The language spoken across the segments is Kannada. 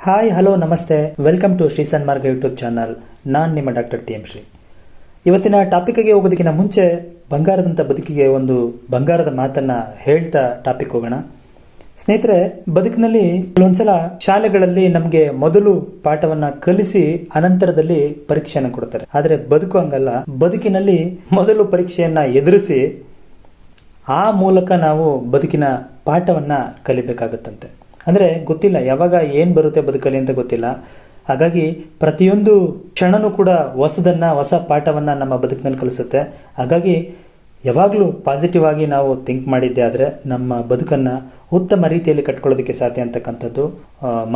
ಹಾಯ್ ಹಲೋ ನಮಸ್ತೆ, welcome to Shri Sanmarga YouTube channel. ನಾನು ನಿಮ್ಮ ಡಾಕ್ಟರ್ ಟಿ ಎಂ ಶ್ರೀ. ಇವತ್ತಿನ ಟಾಪಿಕ್ಗೆ ಹೋಗೋದಕ್ಕಿಂತ ಮುಂಚೆ ಬಂಗಾರದಂಥ ಬದುಕಿಗೆ ಒಂದು ಬಂಗಾರದ ಮಾತನ್ನ ಹೇಳ್ತಾ ಟಾಪಿಕ್ ಹೋಗೋಣ. ಸ್ನೇಹಿತರೆ, ಬದುಕಿನಲ್ಲಿ ಕೆಲವೊಂದ್ಸಲ ಶಾಲೆಗಳಲ್ಲಿ ನಮಗೆ ಮೊದಲು ಪಾಠವನ್ನ ಕಲಿಸಿ ಅನಂತರದಲ್ಲಿ ಪರೀಕ್ಷೆಯನ್ನು ಕೊಡ್ತಾರೆ. ಆದರೆ ಬದುಕು ಹಂಗಲ್ಲ. ಬದುಕಿನಲ್ಲಿ ಮೊದಲು ಪರೀಕ್ಷೆಯನ್ನ ಎದುರಿಸಿ ಆ ಮೂಲಕ ನಾವು ಬದುಕಿನ ಪಾಠವನ್ನ ಕಲಿಬೇಕಾಗುತ್ತಂತೆ. ಅಂದರೆ ಗೊತ್ತಿಲ್ಲ ಯಾವಾಗ ಏನು ಬರುತ್ತೆ ಬದುಕಲ್ಲಿ ಅಂತ ಗೊತ್ತಿಲ್ಲ. ಹಾಗಾಗಿ ಪ್ರತಿಯೊಂದು ಕ್ಷಣನೂ ಕೂಡ ಹೊಸ ಪಾಠವನ್ನು ನಮ್ಮ ಬದುಕಿನಲ್ಲಿ ಕಲಿಸುತ್ತೆ. ಹಾಗಾಗಿ ಯಾವಾಗಲೂ ಪಾಸಿಟಿವ್ ಆಗಿ ನಾವು ಥಿಂಕ್ ಮಾಡಿದ್ದೆ ಆದರೆ ನಮ್ಮ ಬದುಕನ್ನು ಉತ್ತಮ ರೀತಿಯಲ್ಲಿ ಕಟ್ಕೊಳ್ಳೋದಕ್ಕೆ ಸಾಧ್ಯ ಅಂತಕ್ಕಂಥದ್ದು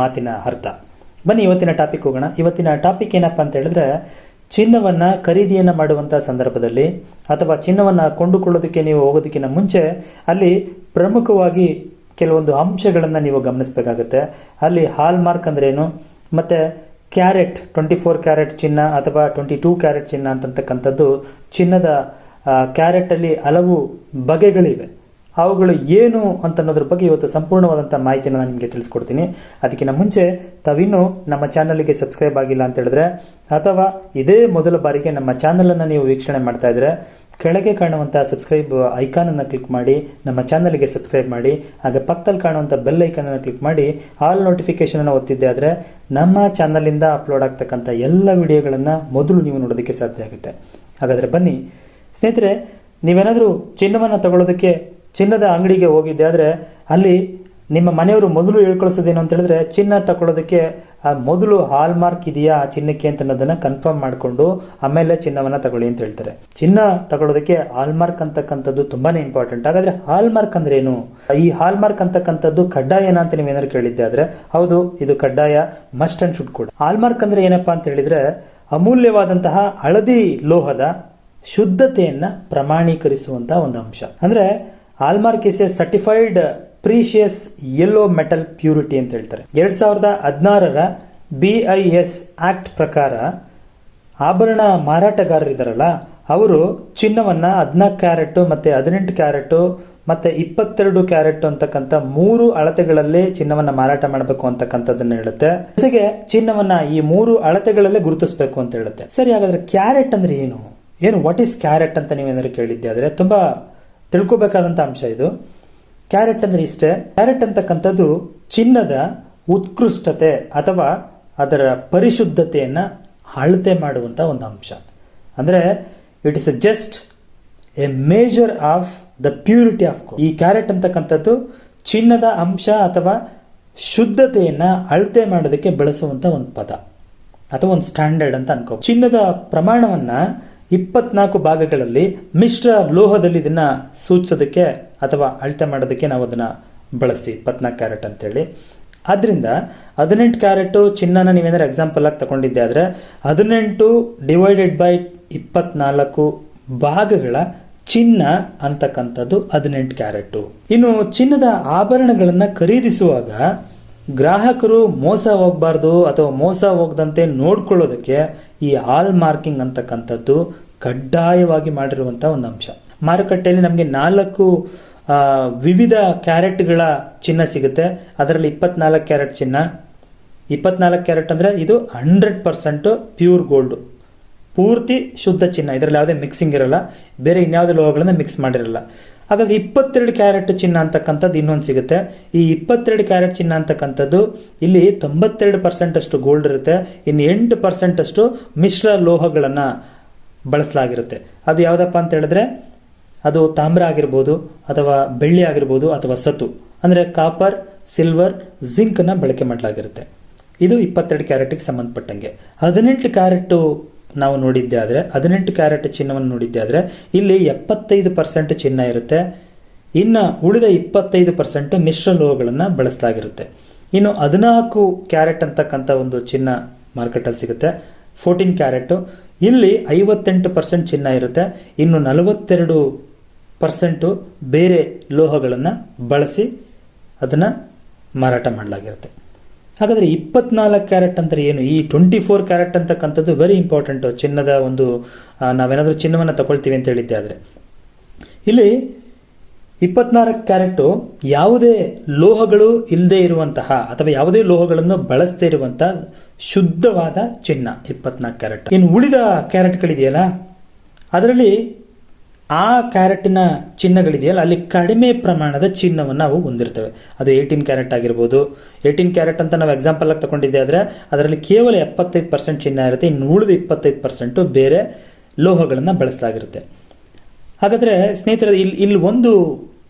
ಮಾತಿನ ಅರ್ಥ. ಬನ್ನಿ ಇವತ್ತಿನ ಟಾಪಿಕ್ ಹೋಗೋಣ. ಇವತ್ತಿನ ಟಾಪಿಕ್ ಏನಪ್ಪ ಅಂತ ಹೇಳಿದ್ರೆ, ಚಿನ್ನವನ್ನು ಖರೀದಿಯನ್ನು ಮಾಡುವಂಥ ಸಂದರ್ಭದಲ್ಲಿ ಅಥವಾ ಚಿನ್ನವನ್ನು ಕೊಂಡುಕೊಳ್ಳೋದಕ್ಕೆ ನೀವು ಹೋಗೋದಕ್ಕಿಂತ ಮುಂಚೆ ಅಲ್ಲಿ ಪ್ರಮುಖವಾಗಿ ಕೆಲವೊಂದು ಅಂಶಗಳನ್ನು ನೀವು ಗಮನಿಸಬೇಕಾಗುತ್ತೆ. ಅಲ್ಲಿ ಹಾಲ್ ಮಾರ್ಕ್ ಅಂದ್ರೇನು, ಮತ್ತು ಕ್ಯಾರೆಟ್ 24 ಕ್ಯಾರೆಟ್ ಚಿನ್ನ ಅಥವಾ 22 ಕ್ಯಾರೆಟ್ ಚಿನ್ನ ಅಂತಕ್ಕಂಥದ್ದು ಚಿನ್ನದ ಕ್ಯಾರೆಟಲ್ಲಿ ಹಲವು ಬಗೆಗಳಿವೆ. ಅವುಗಳು ಏನು ಅಂತನ್ನೋದ್ರ ಬಗ್ಗೆ ಇವತ್ತು ಸಂಪೂರ್ಣವಾದಂಥ ಮಾಹಿತಿನ ನಾನು ನಿಮಗೆ ತಿಳಿಸ್ಕೊಡ್ತೀನಿ. ಅದಕ್ಕಿಂತ ಮುಂಚೆ ತಾವಿನ್ನೂ ನಮ್ಮ ಚಾನಲ್ಗೆ ಸಬ್ಸ್ಕ್ರೈಬ್ ಆಗಿಲ್ಲ ಅಂತ ಹೇಳಿದ್ರೆ ಅಥವಾ ಇದೇ ಮೊದಲ ಬಾರಿಗೆ ನಮ್ಮ ಚಾನಲನ್ನು ನೀವು ವೀಕ್ಷಣೆ ಮಾಡ್ತಾ ಇದ್ರೆ ಕೆಳಗೆ ಕಾಣುವಂಥ ಸಬ್ಸ್ಕ್ರೈಬ್ ಐಕಾನನ್ನು ಕ್ಲಿಕ್ ಮಾಡಿ ನಮ್ಮ ಚಾನಲ್ಗೆ ಸಬ್ಸ್ಕ್ರೈಬ್ ಮಾಡಿ. ಹಾಗೆ ಪಕ್ಕದಲ್ಲಿ ಕಾಣುವಂಥ ಬೆಲ್ ಐಕಾನನ್ನು ಕ್ಲಿಕ್ ಮಾಡಿ ಆಲ್ ನೋಟಿಫಿಕೇಶನನ್ನು ಒತ್ತಿದ್ದೆ ಆದರೆ ನಮ್ಮ ಚಾನಲಿಂದ ಅಪ್ಲೋಡ್ ಆಗ್ತಕ್ಕಂಥ ಎಲ್ಲ ವಿಡಿಯೋಗಳನ್ನು ಮೊದಲು ನೀವು ನೋಡೋದಕ್ಕೆ ಸಾಧ್ಯ ಆಗುತ್ತೆ. ಹಾಗಾದರೆ ಬನ್ನಿ ಸ್ನೇಹಿತರೆ, ನೀವೇನಾದರೂ ಚಿನ್ನವನ್ನು ತಗೊಳ್ಳೋದಕ್ಕೆ ಚಿನ್ನದ ಅಂಗಡಿಗೆ ಹೋಗಿದ್ದೆ ಆದರೆ ಅಲ್ಲಿ ನಿಮ್ಮ ಮನೆಯವರು ಮೊದಲು ಹೇಳ್ಕೊಳಿಸೋದೇನು ಅಂತ ಹೇಳಿದ್ರೆ, ಚಿನ್ನ ತಗೊಳ್ಳೋದಕ್ಕೆ ಮೊದಲು ಹಾಲ್ ಮಾರ್ಕ್ ಇದೆಯಾ ಆ ಚಿನ್ನಕ್ಕೆ ಅಂತ ಅನ್ನೋದನ್ನ ಕನ್ಫರ್ಮ್ ಮಾಡಿಕೊಂಡು ಆಮೇಲೆ ಚಿನ್ನವನ್ನು ತಗೊಳ್ಳಿ ಅಂತ ಹೇಳ್ತಾರೆ. ಚಿನ್ನ ತಗೊಳ್ಳೋದಕ್ಕೆ ಹಾಲ್ ಮಾರ್ಕ್ ಅಂತಕ್ಕಂಥದ್ದು ತುಂಬಾನೇ ಇಂಪಾರ್ಟೆಂಟ್. ಹಾಗಾದ್ರೆ ಹಾಲ್ ಮಾರ್ಕ್ ಅಂದ್ರೆ ಏನು? ಈ ಹಾಲ್ ಮಾರ್ಕ್ ಅಂತಕ್ಕಂಥದ್ದು ಕಡ್ಡಾಯನ ಅಂತ ನೀವೇನಾದ್ರು ಕೇಳಿದ್ದೆ ಆದ್ರೆ ಹೌದು, ಇದು ಕಡ್ಡಾಯ, ಮಸ್ಟ್ ಅಂಡ್ ಶುಡ್ ಕೂಡ. ಹಾಲ್ ಮಾರ್ಕ್ ಅಂದ್ರೆ ಏನಪ್ಪಾ ಅಂತ ಹೇಳಿದ್ರೆ, ಅಮೂಲ್ಯವಾದಂತಹ ಹಳದಿ ಲೋಹದ ಶುದ್ಧತೆಯನ್ನ ಪ್ರಮಾಣೀಕರಿಸುವಂತಹ ಒಂದು ಅಂಶ. ಅಂದ್ರೆ hallmark is a certified precious yellow metal purity ಅಂತ ಹೇಳ್ತಾರೆ. 2016 BIS ಆಕ್ಟ್ ಪ್ರಕಾರ ಆಭರಣ ಮಾರಾಟಗಾರರಿದ್ದಾರಲ್ಲ ಅವರು ಚಿನ್ನವನ್ನ 14 ಕ್ಯಾರೆಟ್ ಮತ್ತೆ 18 ಕ್ಯಾರೆಟ್ ಮತ್ತೆ 22 ಕ್ಯಾರೆಟ್ ಅಂತಕ್ಕಂಥ 3 ಅಳತೆಗಳಲ್ಲಿ ಚಿನ್ನವನ್ನ ಮಾರಾಟ ಮಾಡಬೇಕು ಅಂತಕ್ಕಂಥದ್ದನ್ನ ಹೇಳುತ್ತೆ. ಜೊತೆಗೆ ಚಿನ್ನವನ್ನ ಈ 3 ಅಳತೆಗಳಲ್ಲೇ ಗುರುತಿಸಬೇಕು ಅಂತ ಹೇಳುತ್ತೆ. ಸರಿ, ಹಾಗಾದ್ರೆ ಕ್ಯಾರೆಟ್ ಅಂದ್ರೆ ಏನು? ವಾಟ್ ಈಸ್ ಕ್ಯಾರೆಟ್ ಅಂತ ನೀವೇನಾದ್ರು ಕೇಳಿದ್ದೆ ಆದ್ರೆ ತುಂಬಾ ತಿಳ್ಕೋಬೇಕಾದಂತ ಅಂಶ ಇದು. ಕ್ಯಾರೆಟ್ ಅಂದ್ರೆ ಇಷ್ಟೇ. ಕ್ಯಾರೆಟ್ ಅಂತಕ್ಕಂಥದ್ದು ಚಿನ್ನದ ಉತ್ಕೃಷ್ಟತೆ ಅಥವಾ ಅದರ ಪರಿಶುದ್ಧತೆಯನ್ನ ಅಳತೆ ಮಾಡುವಂತ ಒಂದು ಅಂಶ. ಅಂದ್ರೆ it is just A major of the purity of gold. ಈ ಕ್ಯಾರೆಟ್ ಅಂತಕ್ಕಂಥದ್ದು ಚಿನ್ನದ ಅಂಶ ಅಥವಾ ಶುದ್ಧತೆಯನ್ನ ಅಳತೆ ಮಾಡೋದಕ್ಕೆ ಬಳಸುವಂತ ಒಂದು ಪದ ಅಥವಾ ಒಂದು ಸ್ಟ್ಯಾಂಡರ್ಡ್ ಅಂತ ಅನ್ಕೋ. ಚಿನ್ನದ ಪ್ರಮಾಣವನ್ನ 24 ಭಾಗಗಳಲ್ಲಿ ಮಿಶ್ರ ಲೋಹದಲ್ಲಿ ಇದನ್ನ ಸೂಚಿಸೋದಕ್ಕೆ ಅಥವಾ ಅಳತೆ ಮಾಡೋದಕ್ಕೆ ನಾವು ಅದನ್ನ ಬಳಸ್ತೀವಿ 24 ಕ್ಯಾರೆಟ್ ಅಂತೇಳಿ. ಆದ್ರಿಂದ 18 ಕ್ಯಾರೆಟ್ ಚಿನ್ನನ ನೀವೇನಾದ್ರು ಎಕ್ಸಾಂಪಲ್ ಆಗಿ ತಗೊಂಡಿದ್ದೆ ಆದ್ರೆ 18 ಡಿವೈಡೆಡ್ ಬೈ 24 ಭಾಗಗಳ ಚಿನ್ನ ಅಂತಕ್ಕಂಥದ್ದು 18 ಕ್ಯಾರೆಟ್. ಇನ್ನು ಚಿನ್ನದ ಆಭರಣಗಳನ್ನ ಖರೀದಿಸುವಾಗ ಗ್ರಾಹಕರು ಮೋಸ ಹೋಗಬಾರ್ದು ಅಥವಾ ಮೋಸ ಹೋಗದಂತೆ ನೋಡ್ಕೊಳ್ಳೋದಕ್ಕೆ ಈ ಹಾಲ್ ಮಾರ್ಕಿಂಗ್ ಅಂತಕ್ಕಂಥದ್ದು ಕಡ್ಡಾಯವಾಗಿ ಮಾಡಿರುವಂತಹ ಒಂದು ಅಂಶ. ಮಾರುಕಟ್ಟೆಯಲ್ಲಿ ನಮಗೆ 4 ವಿವಿಧ ಕ್ಯಾರೆಟ್ಗಳ ಚಿನ್ನ ಸಿಗುತ್ತೆ. ಅದರಲ್ಲಿ 24 ಕ್ಯಾರೆಟ್ ಚಿನ್ನ. 24 ಕ್ಯಾರೆಟ್ ಅಂದ್ರೆ ಇದು 100% ಪ್ಯೂರ್ ಗೋಲ್ಡ್, ಪೂರ್ತಿ ಶುದ್ಧ ಚಿನ್ನ. ಇದರಲ್ಲಿ ಯಾವುದೇ ಮಿಕ್ಸಿಂಗ್ ಇರಲ್ಲ, ಬೇರೆ ಇನ್ಯಾವುದೇ ಲೋಹಗಳನ್ನ ಮಿಕ್ಸ್ ಮಾಡಿರಲ್ಲ. ಹಾಗಾದ್ರೆ 22 ಕ್ಯಾರೆಟ್ ಚಿನ್ನ ಅಂತಕ್ಕಂಥದ್ದು ಇನ್ನೊಂದು ಸಿಗುತ್ತೆ. ಈ 22 ಕ್ಯಾರೆಟ್ ಚಿನ್ನ ಅಂತಕ್ಕಂಥದ್ದು ಇಲ್ಲಿ 92% ಅಷ್ಟು ಗೋಲ್ಡ್ ಇರುತ್ತೆ, ಇನ್ನು 8% ಅಷ್ಟು ಮಿಶ್ರ ಲೋಹಗಳನ್ನ ಬಳಸಲಾಗಿರುತ್ತೆ. ಅದು ಯಾವ್ದಪ್ಪ ಅಂತ ಹೇಳಿದ್ರೆ ಅದು ತಾಮ್ರ ಆಗಿರ್ಬೋದು ಅಥವಾ ಬೆಳ್ಳಿ ಆಗಿರ್ಬೋದು ಅಥವಾ ಸತು ಅಂದ್ರೆ ಕಾಪರ್, ಸಿಲ್ವರ್, ಜಿಂಕ್ ನ ಬಳಕೆ ಮಾಡಲಾಗಿರುತ್ತೆ. ಇದು 22 ಕ್ಯಾರೆಟ್ಗೆ ಸಂಬಂಧಪಟ್ಟಂಗೆ. 18 ಕ್ಯಾರೆಟ್ ನಾವು ನೋಡಿದ್ದೆ ಆದ್ರೆ 18 ಕ್ಯಾರೆಟ್ ಚಿನ್ನವನ್ನು ನೋಡಿದ್ದೆ ಆದ್ರೆ ಇಲ್ಲಿ 75% ಚಿನ್ನ ಇರುತ್ತೆ, ಇನ್ನು ಉಳಿದ 25% ಮಿಶ್ರ ಲೋಹಗಳನ್ನ ಬಳಸಲಾಗಿರುತ್ತೆ. ಇನ್ನು 14 ಕ್ಯಾರೆಟ್ ಅಂತಕ್ಕಂಥ ಒಂದು ಚಿನ್ನ ಮಾರ್ಕೆಟ್ ಅಲ್ಲಿ ಸಿಗುತ್ತೆ, 14 ಕ್ಯಾರೆಟ್. ಇಲ್ಲಿ 58% ಚಿನ್ನ ಇರುತ್ತೆ, ಇನ್ನು 42% ಬೇರೆ ಲೋಹಗಳನ್ನ ಬಳಸಿ ಅದನ್ನ ಮಾರಾಟ ಮಾಡಲಾಗಿರುತ್ತೆ. ಹಾಗಾದ್ರೆ 24 ಕ್ಯಾರೆಟ್ ಅಂದ್ರೆ ಏನು? ಈ 24 ಕ್ಯಾರೆಟ್ ಅಂತಕ್ಕಂಥದ್ದು ವೆರಿ ಇಂಪಾರ್ಟೆಂಟ್. ಚಿನ್ನದ ಒಂದು ನಾವೇನಾದ್ರೂ ಚಿನ್ನವನ್ನು ತಗೊಳ್ತೀವಿ ಅಂತ ಹೇಳಿದ್ದೆ ಆದ್ರೆ ಇಲ್ಲಿ 24 ಕ್ಯಾರೆಟ್ ಯಾವುದೇ ಲೋಹಗಳು ಇಲ್ಲದೆ ಇರುವಂತಹ ಅಥವಾ ಯಾವುದೇ ಲೋಹಗಳನ್ನು ಬಳಸದೇ ಇರುವಂತಹ ಶುದ್ಧವಾದ ಚಿನ್ನ 24 ಕ್ಯಾರೆಟ್. ಇನ್ನು ಉಳಿದ ಕ್ಯಾರೆಟ್ಗಳಿದೆಯಲ್ಲ, ಅದರಲ್ಲಿ ಆ ಕ್ಯಾರೆಟಿನ ಚಿನ್ನಗಳಿದೆಯಲ್ಲ, ಅಲ್ಲಿ ಕಡಿಮೆ ಪ್ರಮಾಣದ ಚಿನ್ನವನ್ನು ನಾವು ಹೊಂದಿರ್ತವೆ. ಅದು 18 ಕ್ಯಾರೆಟ್ ಆಗಿರ್ಬೋದು. 18 ಕ್ಯಾರೆಟ್ ಅಂತ ನಾವು ಎಕ್ಸಾಂಪಲ್ ಆಗಿ ತಗೊಂಡಿದ್ದೆ ಆದರೆ ಅದರಲ್ಲಿ ಕೇವಲ 75% ಚಿನ್ನ ಇರುತ್ತೆ. ಇನ್ನು ಉಳಿದ 25% ಬೇರೆ ಲೋಹಗಳನ್ನು ಬಳಸಲಾಗಿರುತ್ತೆ. ಹಾಗಾದರೆ ಸ್ನೇಹಿತರೆ, ಇಲ್ಲಿ ಒಂದು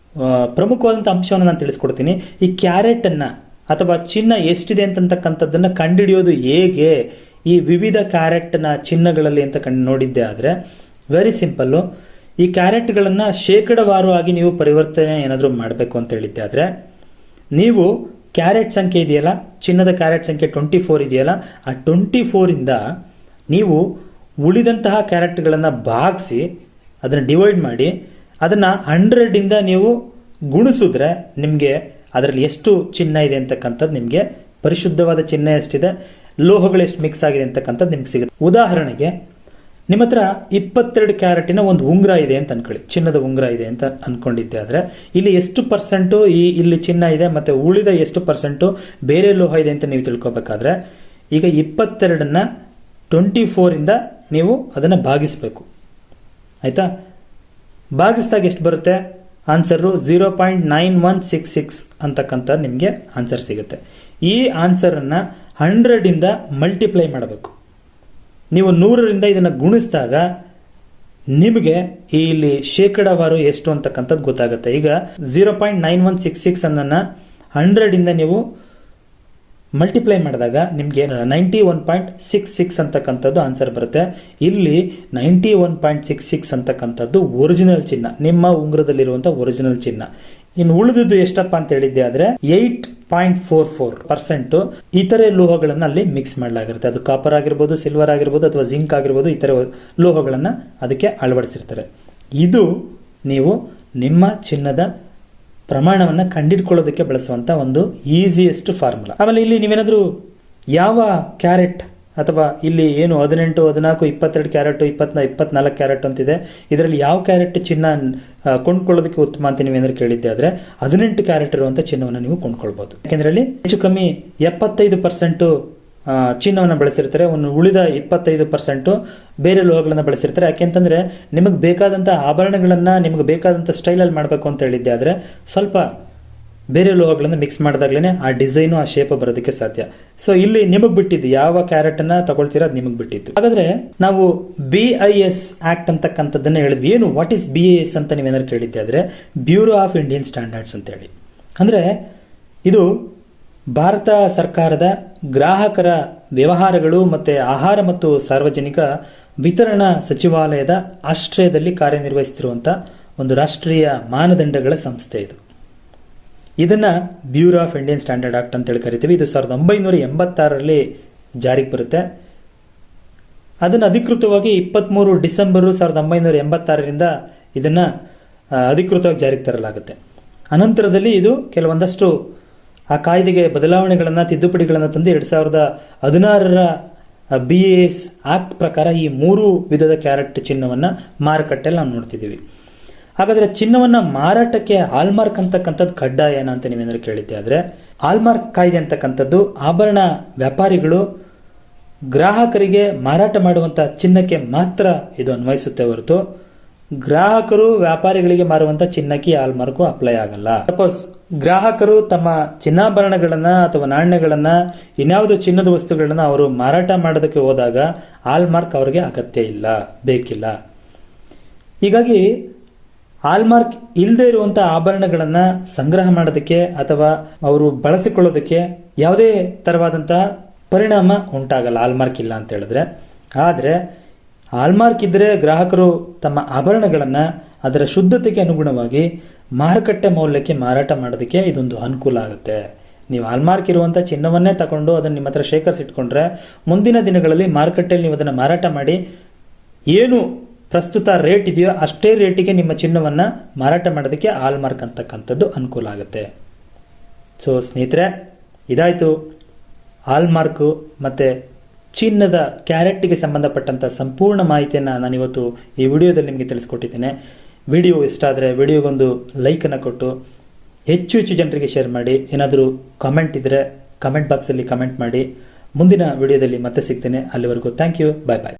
ಪ್ರಮುಖವಾದಂಥ ಅಂಶವನ್ನು ನಾನು ತಿಳಿಸ್ಕೊಡ್ತೀನಿ. ಈ ಕ್ಯಾರೆಟನ್ನು ಅಥವಾ ಚಿನ್ನ ಎಷ್ಟಿದೆ ಅಂತಕ್ಕಂಥದ್ದನ್ನು ಕಂಡುಹಿಡಿಯೋದು ಹೇಗೆ ಈ ವಿವಿಧ ಕ್ಯಾರೆಟ್ನ ಚಿನ್ನಗಳಲ್ಲಿ ಅಂತ ನೋಡಿದ್ದೆ ಆದರೆ ವೆರಿ ಸಿಂಪಲ್ಲು. ಈ ಕ್ಯಾರೆಟ್ಗಳನ್ನು ಶೇಕಡವಾರು ಆಗಿ ನೀವು ಪರಿವರ್ತನೆ ಏನಾದರೂ ಮಾಡಬೇಕು ಅಂತ ಹೇಳಿದ್ದೆ ಆದರೆ ನೀವು ಕ್ಯಾರೆಟ್ ಸಂಖ್ಯೆ ಇದೆಯಲ್ಲ, ಚಿನ್ನದ ಕ್ಯಾರೆಟ್ ಸಂಖ್ಯೆ 24 ಇದೆಯಲ್ಲ, ಆ 24ಇಂದ ನೀವು ಉಳಿದಂತಹ ಕ್ಯಾರೆಟ್ಗಳನ್ನು ಭಾಗಿಸಿ ಅದನ್ನು ಡಿವೈಡ್ ಮಾಡಿ ಅದನ್ನು 100ಇಂದ ನೀವು ಗುಣಿಸಿದ್ರೆ ನಿಮಗೆ ಅದರಲ್ಲಿ ಎಷ್ಟು ಚಿನ್ನ ಇದೆ ಅಂತಕ್ಕಂಥದ್ದು, ನಿಮಗೆ ಪರಿಶುದ್ಧವಾದ ಚಿನ್ನ ಎಷ್ಟಿದೆ, ಲೋಹಗಳು ಎಷ್ಟು ಮಿಕ್ಸ್ ಆಗಿದೆ ಅಂತಕ್ಕಂಥದ್ದು ನಿಮ್ಗೆ ಸಿಗುತ್ತೆ. ಉದಾಹರಣೆಗೆ ನಿಮ್ಮ ಹತ್ರ 22 ಕ್ಯಾರೆಟಿನ ಒಂದು ಉಂಗುರ ಇದೆ ಅಂತ ಅನ್ಕೊಳ್ಳಿ, ಚಿನ್ನದ ಉಂಗುರ ಇದೆ ಅಂತ ಅನ್ಕೊಂಡಿದ್ದೆ ಆದರೆ ಇಲ್ಲಿ ಎಷ್ಟು ಪರ್ಸೆಂಟು ಇಲ್ಲಿ ಚಿನ್ನ ಇದೆ ಮತ್ತು ಉಳಿದ ಎಷ್ಟು ಪರ್ಸೆಂಟು ಬೇರೆ ಲೋಹ ಇದೆ ಅಂತ ನೀವು ತಿಳ್ಕೊಬೇಕಾದ್ರೆ ಈಗ 22ನ್ನ 24ಇಂದ ನೀವು ಅದನ್ನು ಭಾಗಿಸಬೇಕು. ಆಯಿತಾ? ಭಾಗಿಸಿದಾಗ ಎಷ್ಟು ಬರುತ್ತೆ? ಆನ್ಸರು 0.9166 ಅಂತಕ್ಕಂಥ ನಿಮಗೆ ಆನ್ಸರ್ ಸಿಗುತ್ತೆ. ಈ ಆನ್ಸರನ್ನು 100ಇಂದ ಮಲ್ಟಿಪ್ಲೈ ಮಾಡಬೇಕು. ನೀವು 100ರಿಂದ ಇದನ್ನು ಗುಣಿಸಿದಾಗ ನಿಮಗೆ ಇಲ್ಲಿ ಶೇಕಡಾವಾರು ಎಷ್ಟು ಅಂತಕ್ಕಂಥದ್ದು ಗೊತ್ತಾಗುತ್ತೆ. ಈಗ 0.9166 ಅನ್ನನ್ನು 100ಇಂದ ನೀವು ಮಲ್ಟಿಪ್ಲೈ ಮಾಡಿದಾಗ ನಿಮಗೆ 91.66 ಅಂತಕ್ಕಂಥದ್ದು ಆನ್ಸರ್ ಬರುತ್ತೆ. ಇಲ್ಲಿ 91.66 ಅಂತಕ್ಕಂಥದ್ದು ಒರಿಜಿನಲ್ ಚಿನ್ನ, ನಿಮ್ಮ ಉಂಗುರದಲ್ಲಿರುವಂಥ ಒರಿಜಿನಲ್ ಚಿನ್ನ. ಇನ್ನು ಉಳಿದಿದ್ದು ಎಷ್ಟಪ್ಪ ಅಂತ ಹೇಳಿದ್ದೆ ಆದರೆ 8.44% ಇತರೆ ಲೋಹಗಳನ್ನು ಅಲ್ಲಿ ಮಿಕ್ಸ್ ಮಾಡಲಾಗಿರುತ್ತೆ. ಅದು ಕಾಪರ್ ಆಗಿರ್ಬೋದು, ಸಿಲ್ವರ್ ಆಗಿರ್ಬೋದು, ಅಥವಾ ಜಿಂಕ್ ಆಗಿರ್ಬೋದು, ಇತರೆ ಲೋಹಗಳನ್ನು ಅದಕ್ಕೆ ಅಳವಡಿಸಿರ್ತಾರೆ. ಇದು ನೀವು ನಿಮ್ಮ ಚಿನ್ನದ ಪ್ರಮಾಣವನ್ನು ಕಂಡಿಡ್ಕೊಳ್ಳೋದಕ್ಕೆ ಬಳಸುವಂಥ ಒಂದು ಈಸಿಯೆಸ್ಟ್ ಫಾರ್ಮುಲಾ. ಆಮೇಲೆ ಇಲ್ಲಿ ನೀವೇನಾದರೂ ಯಾವ ಕ್ಯಾರೆಟ್ ಅಥವಾ ಇಲ್ಲಿ ಏನು 18, 14, 22 ಕ್ಯಾರೆಟ್, 24 ಕ್ಯಾರೆಟ್ ಅಂತಿದೆ, ಇದರಲ್ಲಿ ಯಾವ ಕ್ಯಾರೆಟ್ ಚಿನ್ನ ಕೊಂಡ್ಕೊಳ್ಳೋದಕ್ಕೆ ಉತ್ತಮ ಅಂತ ನೀವೇನಾದ್ರು ಕೇಳಿದ್ದೆ ಆದರೆ 18 ಕ್ಯಾರೆಟ್ ಇರುವಂಥ ಚಿನ್ನವನ್ನು ನೀವು ಕೊಂಡ್ಕೊಳ್ಬೋದು. ಯಾಕೆಂದರೆ ಅಲ್ಲಿ ಹೆಚ್ಚು ಕಮ್ಮಿ 75% ಚಿನ್ನವನ್ನು ಬಳಸಿರ್ತಾರೆ, ಒಂದು ಉಳಿದ 25% ಬೇರೆ ಲೋಹಗಳನ್ನು ಬಳಸಿರ್ತಾರೆ. ಯಾಕೆಂತಂದರೆ ನಿಮಗೆ ಬೇಕಾದಂಥ ಆಭರಣಗಳನ್ನು ನಿಮಗೆ ಬೇಕಾದಂಥ ಸ್ಟೈಲಲ್ಲಿ ಮಾಡಬೇಕು ಅಂತ ಹೇಳಿದ್ದೆ ಆದರೆ ಸ್ವಲ್ಪ ಬೇರೆ ಲೋಹಗಳನ್ನು ಮಿಕ್ಸ್ ಮಾಡಿದಾಗಲೇ ಆ ಡಿಸೈನು ಆ ಶೇಪ್ ಬರೋದಕ್ಕೆ ಸಾಧ್ಯ. ಸೊ ಇಲ್ಲಿ ನಿಮಗೆ ಬಿಟ್ಟಿದ್ದು ಯಾವ ಕ್ಯಾರೆಟನ್ನು ತಗೊಳ್ತೀರಾ ಅದು ನಿಮಗೆ ಬಿಟ್ಟಿದ್ದು. ಹಾಗಾದರೆ ನಾವು BIS ಆಕ್ಟ್ ಅಂತಕ್ಕಂಥದ್ದನ್ನು ಹೇಳಿದ್ವಿ. ಏನು ವಾಟ್ ಈಸ್ BIS ಅಂತ ನೀವೇನಾದ್ರು ಕೇಳಿದ್ದೆ ಆದರೆ ಬ್ಯೂರೋ ಆಫ್ ಇಂಡಿಯನ್ ಸ್ಟ್ಯಾಂಡರ್ಡ್ಸ್ ಅಂತೇಳಿ. ಅಂದರೆ ಇದು ಭಾರತ ಸರ್ಕಾರದ ಗ್ರಾಹಕರ ವ್ಯವಹಾರಗಳು ಮತ್ತು ಆಹಾರ ಮತ್ತು ಸಾರ್ವಜನಿಕ ವಿತರಣಾ ಸಚಿವಾಲಯದ ಆಶ್ರಯದಲ್ಲಿ ಕಾರ್ಯನಿರ್ವಹಿಸುತ್ತಿರುವಂಥ ಒಂದು ರಾಷ್ಟ್ರೀಯ ಮಾನದಂಡಗಳ ಸಂಸ್ಥೆ ಇದು. ಇದನ್ನು bureau of Indian standard act ಅಂತೇಳಿ ಕರಿತೀವಿ. ಇದು 1986ರಲ್ಲಿ ಜಾರಿಗೆ ಬರುತ್ತೆ. ಅದನ್ನು ಅಧಿಕೃತವಾಗಿ 23 ಡಿಸೆಂಬರ್ 1986ರಿಂದ ಇದನ್ನು ಅಧಿಕೃತವಾಗಿ ಜಾರಿಗೆ ತರಲಾಗುತ್ತೆ. ಅನಂತರದಲ್ಲಿ ಇದು ಕೆಲವೊಂದಷ್ಟು ಆ ಕಾಯ್ದೆಗೆ ಬದಲಾವಣೆಗಳನ್ನು, ತಿದ್ದುಪಡಿಗಳನ್ನು ತಂದು 2016ರ BIS ಆಕ್ಟ್ ಪ್ರಕಾರ ಈ 3 ವಿಧದ ಕ್ಯಾರೆಟ್ ಚಿನ್ನವನ್ನು ಮಾರುಕಟ್ಟೆಯಲ್ಲಿ ನಾವು ನೋಡ್ತಿದ್ದೀವಿ. ಹಾಗಾದರೆ ಚಿನ್ನವನ್ನು ಮಾರಾಟಕ್ಕೆ ಹಾಲ್ಮಾರ್ಕ್ ಅಂತಕ್ಕಂಥದ್ದು ಕಡ್ಡಾಯನ ಅಂತ ನೀವೇನಾದ್ರು ಕೇಳಿದ್ದೆ ಆದರೆ ಹಾಲ್ಮಾರ್ಕ್ ಕಾಯ್ದೆ ಅಂತಕ್ಕಂಥದ್ದು ಆಭರಣ ವ್ಯಾಪಾರಿಗಳು ಗ್ರಾಹಕರಿಗೆ ಮಾರಾಟ ಮಾಡುವಂಥ ಚಿನ್ನಕ್ಕೆ ಮಾತ್ರ ಇದು ಅನ್ವಯಿಸುತ್ತೆ ಹೊರತು ಗ್ರಾಹಕರು ವ್ಯಾಪಾರಿಗಳಿಗೆ ಮಾರುವಂಥ ಚಿನ್ನಕ್ಕೆ ಹಾಲ್ಮಾರ್ಕು ಅಪ್ಲೈ ಆಗಲ್ಲ. ಸಪೋಸ್ ಗ್ರಾಹಕರು ತಮ್ಮ ಚಿನ್ನಾಭರಣಗಳನ್ನು ಅಥವಾ ನಾಣ್ಯಗಳನ್ನು ಇನ್ಯಾವುದೋ ಚಿನ್ನದ ವಸ್ತುಗಳನ್ನು ಅವರು ಮಾರಾಟ ಮಾಡೋದಕ್ಕೆ ಹೋದಾಗ ಹಾಲ್ಮಾರ್ಕ್ ಅವರಿಗೆ ಅಗತ್ಯ ಇಲ್ಲ, ಬೇಕಿಲ್ಲ. ಹೀಗಾಗಿ ಹಾಲ್ಮಾರ್ಕ್ ಇಲ್ಲದೆ ಇರುವಂಥ ಆಭರಣಗಳನ್ನು ಸಂಗ್ರಹ ಮಾಡೋದಕ್ಕೆ ಅಥವಾ ಅವರು ಬಳಸಿಕೊಳ್ಳೋದಕ್ಕೆ ಯಾವುದೇ ಥರವಾದಂತಹ ಪರಿಣಾಮ ಉಂಟಾಗಲ್ಲ ಹಾಲ್ಮಾರ್ಕ್ ಇಲ್ಲ ಅಂತ ಹೇಳಿದ್ರೆ. ಆದರೆ ಹಾಲ್ಮಾರ್ಕ್ ಇದ್ದರೆ ಗ್ರಾಹಕರು ತಮ್ಮ ಆಭರಣಗಳನ್ನು ಅದರ ಶುದ್ಧತೆಗೆ ಅನುಗುಣವಾಗಿ ಮಾರುಕಟ್ಟೆ ಮೌಲ್ಯಕ್ಕೆ ಮಾರಾಟ ಮಾಡೋದಕ್ಕೆ ಇದೊಂದು ಅನುಕೂಲ ಆಗುತ್ತೆ. ನೀವು ಹಾಲ್ಮಾರ್ಕ್ ಇರುವಂಥ ಚಿನ್ನವನ್ನೇ ತಗೊಂಡು ಅದನ್ನು ನಿಮ್ಮ ಹತ್ರ ಶೇಖರಿಸಿಟ್ಕೊಂಡ್ರೆ ಮುಂದಿನ ದಿನಗಳಲ್ಲಿ ಮಾರುಕಟ್ಟೆಯಲ್ಲಿ ನೀವು ಅದನ್ನು ಮಾರಾಟ ಮಾಡಿ ಏನು ಪ್ರಸ್ತುತ ರೇಟ್ ಇದೆಯೋ ಅಷ್ಟೇ ರೇಟಿಗೆ ನಿಮ್ಮ ಚಿನ್ನವನ್ನು ಮಾರಾಟ ಮಾಡೋದಕ್ಕೆ ಹಾಲ್ಮಾರ್ಕ್ ಅಂತಕ್ಕಂಥದ್ದು ಅನುಕೂಲ ಆಗುತ್ತೆ. ಸೊ ಸ್ನೇಹಿತರೆ, ಇದಾಯಿತು ಹಾಲ್ಮಾರ್ಕು ಮತ್ತು ಚಿನ್ನದ ಕ್ಯಾರೆಟ್ಗೆ ಸಂಬಂಧಪಟ್ಟಂಥ ಸಂಪೂರ್ಣ ಮಾಹಿತಿಯನ್ನು ನಾನಿವತ್ತು ಈ ವಿಡಿಯೋದಲ್ಲಿ ನಿಮಗೆ ತಿಳಿಸ್ಕೊಟ್ಟಿದ್ದೇನೆ. ವಿಡಿಯೋ ಇಷ್ಟ ಆದರೆ ವಿಡಿಯೋಗೊಂದು ಲೈಕನ್ನು ಕೊಟ್ಟು ಹೆಚ್ಚು ಹೆಚ್ಚು ಜನರಿಗೆ ಶೇರ್ ಮಾಡಿ. ಏನಾದರೂ ಕಾಮೆಂಟ್ ಇದ್ದರೆ ಕಮೆಂಟ್ ಬಾಕ್ಸಲ್ಲಿ ಕಮೆಂಟ್ ಮಾಡಿ. ಮುಂದಿನ ವಿಡಿಯೋದಲ್ಲಿ ಮತ್ತೆ ಸಿಗ್ತೇನೆ. ಅಲ್ಲಿವರೆಗೂ ಥ್ಯಾಂಕ್ ಯು. Bye bye.